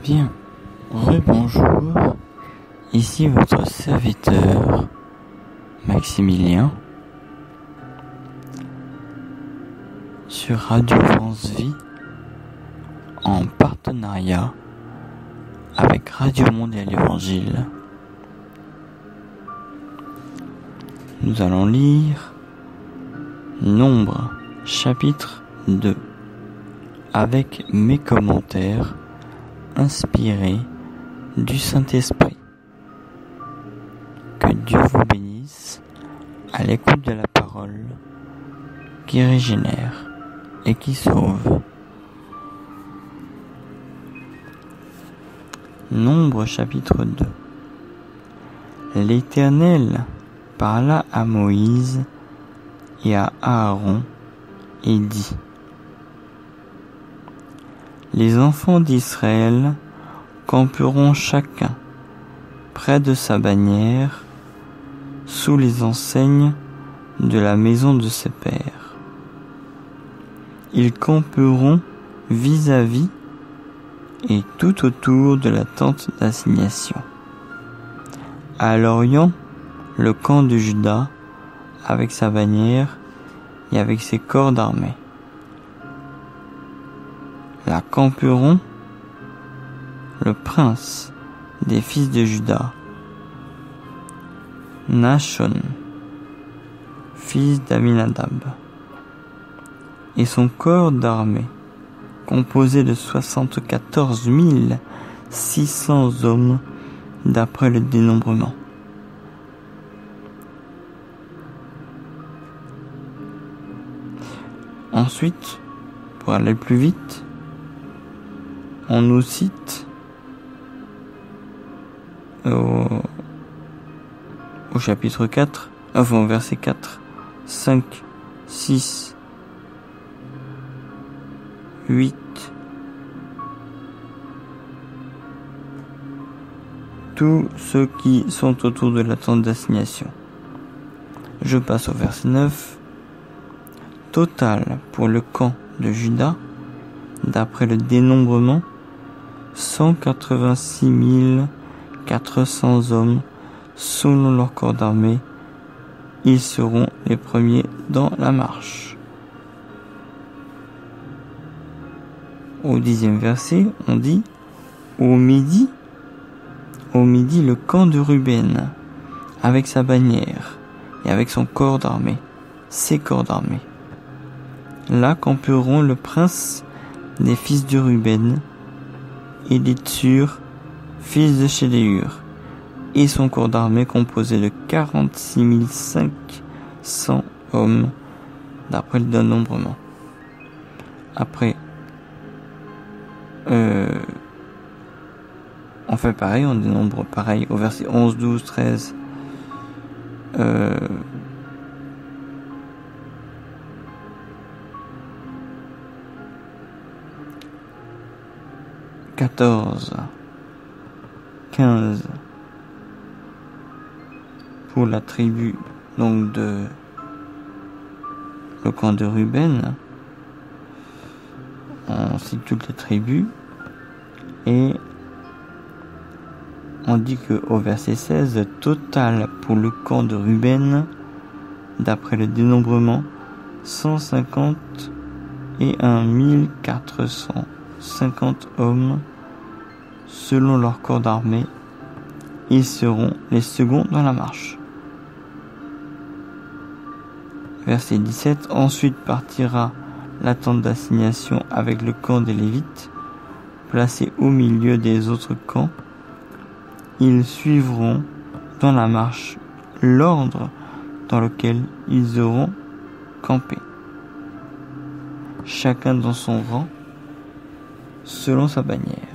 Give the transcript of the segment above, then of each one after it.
Bien, rebonjour, ici votre serviteur Maximilien sur Radio France Vie en partenariat avec Radio Mondiale Évangile. Nous allons lire Nombre, chapitre 2, avec mes commentaires inspirés du Saint-Esprit. Que Dieu vous bénisse à l'écoute de la parole qui régénère et qui sauve. Nombre chapitre 2. L'Éternel parla à Moïse et à Aaron et dit: Les enfants d'Israël camperont chacun près de sa bannière sous les enseignes de la maison de ses pères. Ils camperont vis-à-vis et tout autour de la tente d'assignation. À l'orient, le camp de Juda avec sa bannière et avec ses corps d'armée. Là camperont le prince des fils de Juda, Nachshon, fils d'Aminadab, et son corps d'armée, composé de 74 600 hommes d'après le dénombrement. Ensuite, pour aller plus vite, on nous cite au chapitre 4, au verset 4, 5, 6, 8, tous ceux qui sont autour de la tente d'assignation. Je passe au verset 9. Total pour le camp de Juda, d'après le dénombrement, 186 400 hommes selon leur corps d'armée. Ils seront les premiers dans la marche. Au 10e verset, on dit: Au midi, le camp de Ruben, avec sa bannière et avec son corps d'armée, ses corps d'armée. Là camperont le prince des fils de Ruben, Élitsur, fils de Chédéur, et son corps d'armée composé de 46 500 hommes d'après le dénombrement. Après, on fait pareil, on dénombre pareil au verset 11, 12, 13, 14, 15 pour la tribu donc de le camp de Ruben. On cite toutes les tribus et on dit que au verset 16, total pour le camp de Ruben d'après le dénombrement 151 450 hommes selon leur corps d'armée. Ils seront les seconds dans la marche. Verset 17. Ensuite partira la tente d'assignation avec le camp des Lévites, placé au milieu des autres camps. Ils suivront dans la marche l'ordre dans lequel ils auront campé, chacun dans son rang, selon sa bannière.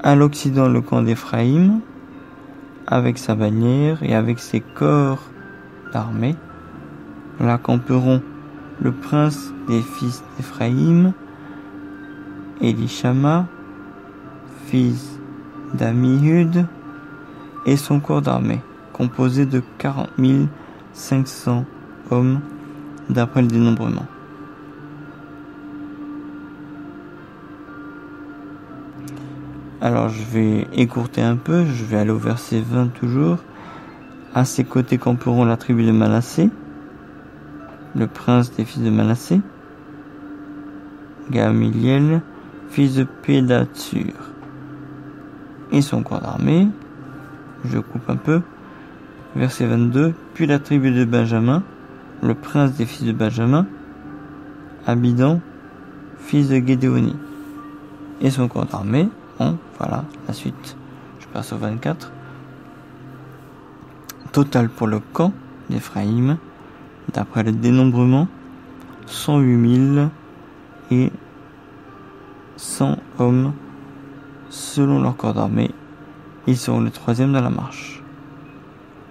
À l'Occident, le camp d'Éphraïm, avec sa bannière et avec ses corps d'armée. Là camperont le prince des fils d'Éphraïm, Élishama, fils d'Ammihud, et son corps d'armée, composé de 40 500 hommes d'après le dénombrement. Alors je vais écourter un peu, je vais aller au verset 20 toujours. À ses côtés camperont la tribu de Manassé, le prince des fils de Manassé, Gamaliel, fils de Pédatsur, et son corps d'armée. Je coupe un peu. Verset 22. Puis la tribu de Benjamin, le prince des fils de Benjamin, Abidan, fils de Gédéoni, et son corps d'armée. Bon, voilà, la suite. Je passe au 24. Total pour le camp d'Éphraïm, d'après le dénombrement, 108 000 et 100 hommes selon leur corps d'armée. Ils seront les troisièmes dans la marche.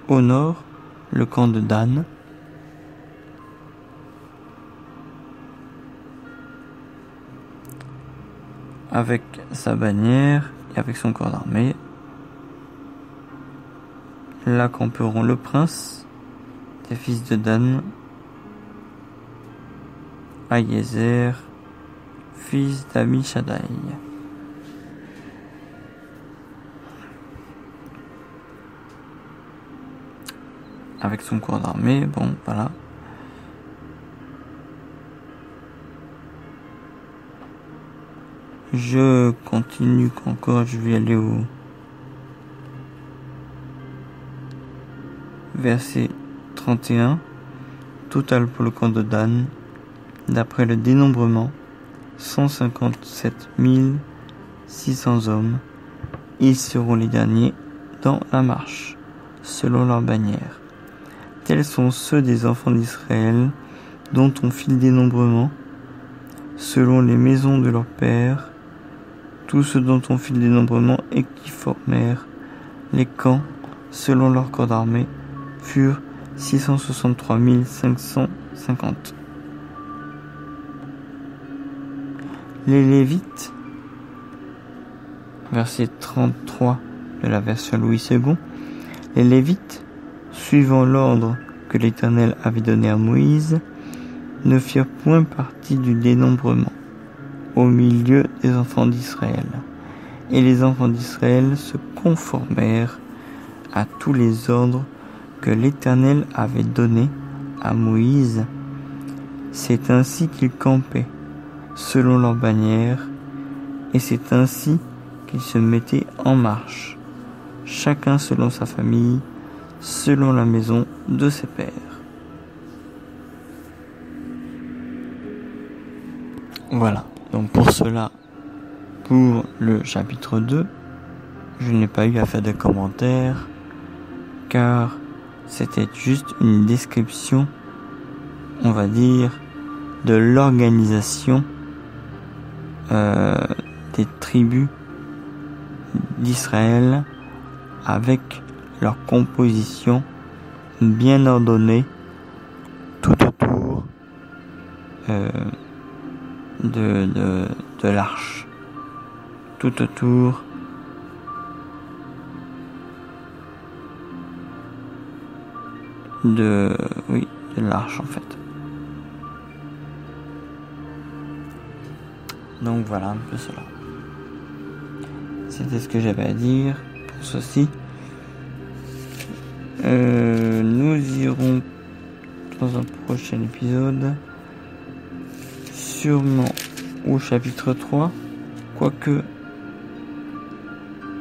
Au nord, le camp de Dan, avec sa bannière et avec son corps d'armée. Là camperont le prince des fils de Dan, Aïezer, fils d'Amishadaï. Avec son corps d'armée, bon, voilà. Je continue encore, je vais aller au verset 31. Total pour le camp de Dan, d'après le dénombrement, 157 600 hommes. Ils seront les derniers dans la marche, selon leur bannière. Tels sont ceux des enfants d'Israël, dont on fit le dénombrement, selon les maisons de leurs pères, tous ceux dont on fit le dénombrement et qui formèrent les camps, selon leur corps d'armée, furent 663 550. Les Lévites, verset 33 de la version Louis II, les Lévites, suivant l'ordre que l'Éternel avait donné à Moïse, ne firent point partie du dénombrement au milieu des enfants d'Israël. Et les enfants d'Israël se conformèrent à tous les ordres que l'Éternel avait donnés à Moïse. C'est ainsi qu'ils campaient, selon leur bannière, et c'est ainsi qu'ils se mettaient en marche, chacun selon sa famille, selon la maison de ses pères. Voilà, donc pour cela, pour le chapitre 2, je n'ai pas eu à faire de commentaires, car c'était juste une description, on va dire, de l'organisation des tribus d'Israël avec leur composition bien ordonnée tout autour de l'arche, tout autour de l'arche en fait. Donc voilà un peu cela. C'était ce que j'avais à dire pour ceci. Nous irons dans un prochain épisode sûrement au chapitre 3, quoique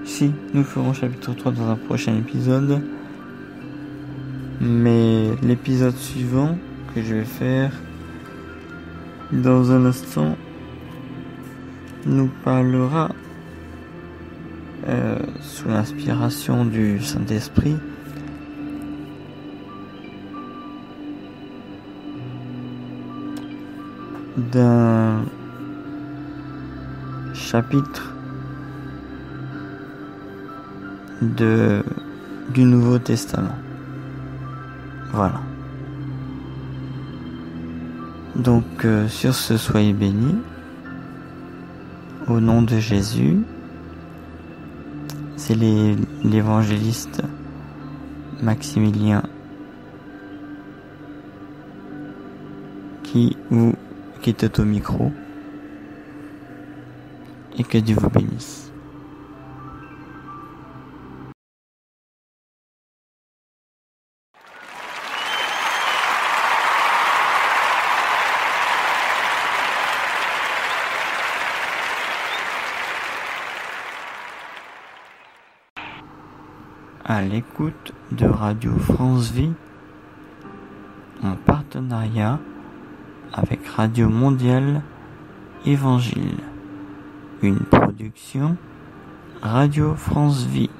si nous ferons chapitre 3 dans un prochain épisode, mais l'épisode suivant que je vais faire dans un instant nous parlera sous l'inspiration du Saint-Esprit d'un chapitre du Nouveau Testament. Voilà. Donc sur ce, soyez bénis au nom de Jésus. C'est l'évangéliste Maximilien qui était au micro, et que Dieu vous bénisse. à l'écoute de Radio France Vie en partenariat avec Radio Mondiale Évangile, une production Radio France Vie.